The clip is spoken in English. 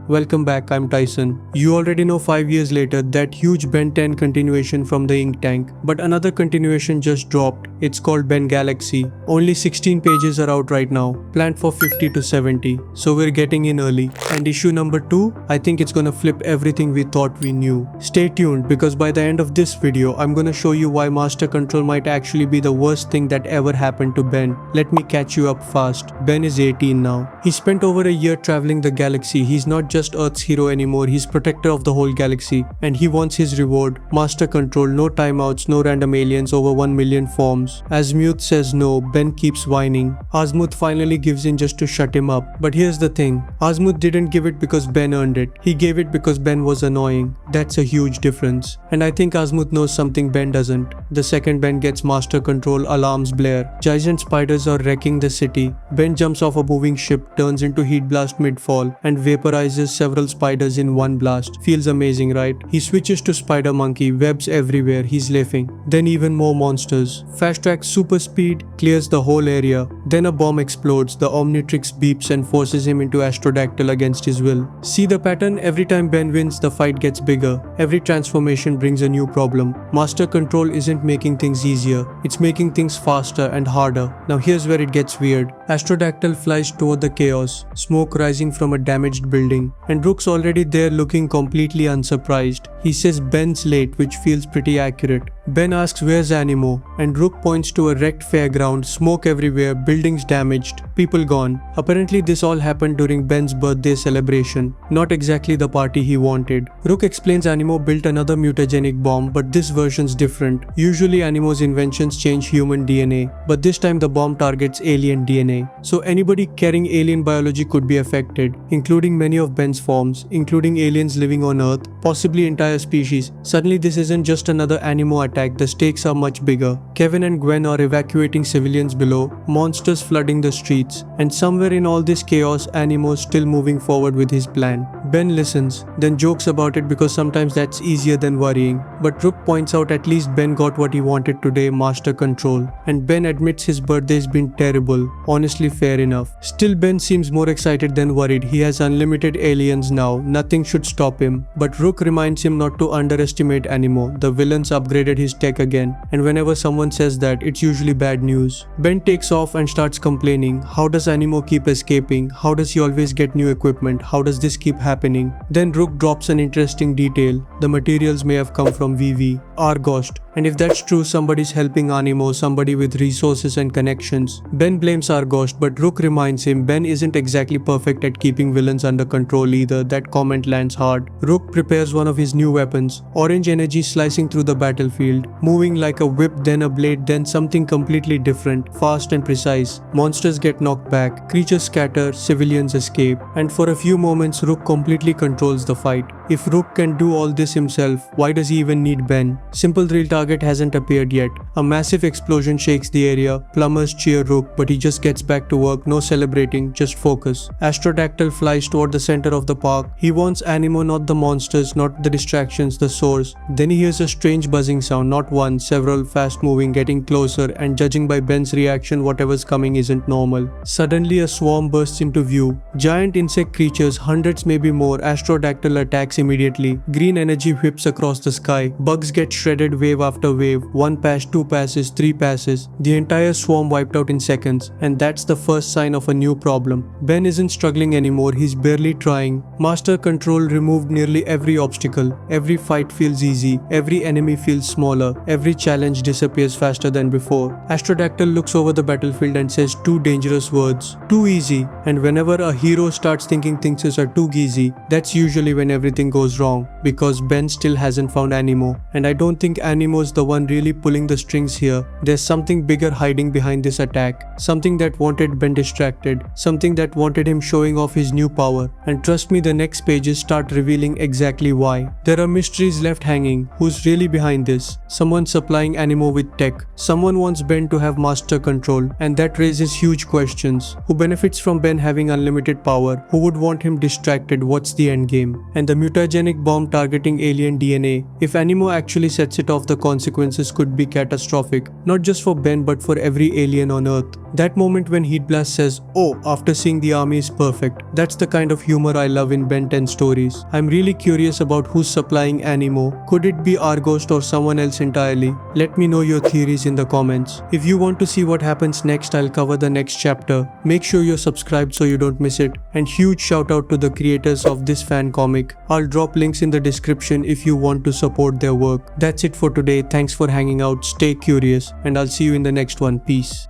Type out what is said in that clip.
Welcome back, I'm Tyson. You already know 5 years later that huge Ben 10 continuation from the ink tank, but another continuation just dropped. It's called Ben Galaxy. Only 16 pages are out right now, planned for 50 to 70, so we're getting in early. And issue number 2, I think it's gonna flip everything we thought we knew. Stay tuned because by the end of this video, I'm gonna show you why Master Control might actually be the worst thing that ever happened to Ben. Let me catch you up fast. Ben is 18 now. He spent over a year traveling the galaxy. He's not just Earth's hero anymore, he's protector of the whole galaxy. And he wants his reward. Master Control, no timeouts, no random aliens, over 1 million forms. Asmuth says no, Ben keeps whining. Asmuth finally gives in just to shut him up. But here's the thing, Asmuth didn't give it because Ben earned it. He gave it because Ben was annoying. That's a huge difference. And I think Asmuth knows something Ben doesn't. The second Ben gets Master Control, alarms blare. Giant spiders are wrecking the city. Ben jumps off a moving ship, turns into heat blast mid-fall, and vaporizes several spiders in one blast. Feels amazing, right? He switches to Spider Monkey, webs everywhere, he's laughing. Then even more monsters. Fast track super speed, clears the whole area. Then a bomb explodes, the Omnitrix beeps and forces him into Astrodactyl against his will. See the pattern? Every time Ben wins, the fight gets bigger. Every transformation brings a new problem. Master Control isn't making things easier, it's making things faster and harder. Now here's where it gets weird. Astrodactyl flies toward the chaos, smoke rising from a damaged building, and Rook's already there looking completely unsurprised. He says Ben's late, which feels pretty accurate. Ben asks where's Animo, and Rook points to a wrecked fairground, smoke everywhere, buildings damaged, people gone. Apparently this all happened during Ben's birthday celebration, not exactly the party he wanted. Rook explains Animo built another mutagenic bomb, but this version's different. Usually Animo's inventions change human DNA, but this time the bomb targets alien DNA. So anybody carrying alien biology could be affected, including many of Ben's forms, including aliens living on Earth, possibly entire species. Suddenly this isn't just another Animo attack, the stakes are much bigger. Kevin and Gwen are evacuating civilians below, monsters flooding the streets, and somewhere in all this chaos, Animo's still moving forward with his plan. Ben listens, then jokes about it because sometimes that's easier than worrying. But Rook points out at least Ben got what he wanted today, Master Control. And Ben admits his birthday's been terrible. Honestly, fair enough. Still, Ben seems more excited than worried. He has unlimited aliens now. Nothing should stop him. But Rook reminds him not to underestimate Animo. The villains upgraded his tech again. And whenever someone says that, it's usually bad news. Ben takes off and starts complaining. How does Animo keep escaping? How does he always get new equipment? How does this keep happening? Then Rook drops an interesting detail. The materials may have come from VV, Argost. And if that's true, somebody's helping Animo, somebody with resources and connections. Ben blames Argost, but Rook reminds him Ben isn't exactly perfect at keeping villains under control either. That comment lands hard. Rook prepares one of his new weapons. Orange energy slicing through the battlefield, moving like a whip, then a blade, then something completely different, fast and precise. Monsters get knocked back, creatures scatter, civilians escape, and for a few moments Rook completely controls the fight. If Rook can do all this himself, why does he even need Ben? Simple real target hasn't appeared yet. A massive explosion shakes the area. Plumbers cheer Rook, but he just gets back to work, no celebrating, just focus. Astrodactyl flies toward the center of the park. He wants Animo, not the monsters, not the distractions, the source. Then he hears a strange buzzing sound, not one, several, fast moving, getting closer, and judging by Ben's reaction, whatever's coming isn't normal. Suddenly a swarm bursts into view. Giant insect creatures, hundreds maybe more. Astrodactyl attacks immediately. Green energy whips across the sky. Bugs get shredded wave after wave. 1 pass, 2 passes, 3 passes. The entire swarm wiped out in seconds. And that's the first sign of a new problem. Ben isn't struggling anymore, he's barely trying. Master Control removed nearly every obstacle. Every fight feels easy. Every enemy feels smaller. Every challenge disappears faster than before. Astrodactyl looks over the battlefield and says 2 dangerous words. Too easy. And whenever a hero starts thinking things are too easy, that's usually when everything goes wrong, because Ben still hasn't found Animo. And I don't think Animo's the one really pulling the strings here. There's something bigger hiding behind this attack. Something that wanted Ben distracted. Something that wanted him showing off his new power. And trust me, the next pages start revealing exactly why. There are mysteries left hanging. Who's really behind this? Someone supplying Animo with tech. Someone wants Ben to have Master Control. And that raises huge questions. Who benefits from Ben having unlimited power? Who would want him distracted? What's the end game? And the mutant mutagenic bomb targeting alien DNA. If Animo actually sets it off, the consequences could be catastrophic, not just for Ben but for every alien on Earth. That moment when Heat Blast says, "Oh," after seeing the army is perfect. That's the kind of humor I love in Ben 10 stories. I'm really curious about who's supplying Animo. Could it be Arghost or someone else entirely? Let me know your theories in the comments. If you want to see what happens next, I'll cover the next chapter. Make sure you're subscribed so you don't miss it. And huge shout out to the creators of this fan comic. I'll drop links in the description if you want to support their work. That's it for today. Thanks for hanging out. Stay curious and I'll see you in the next one. Peace.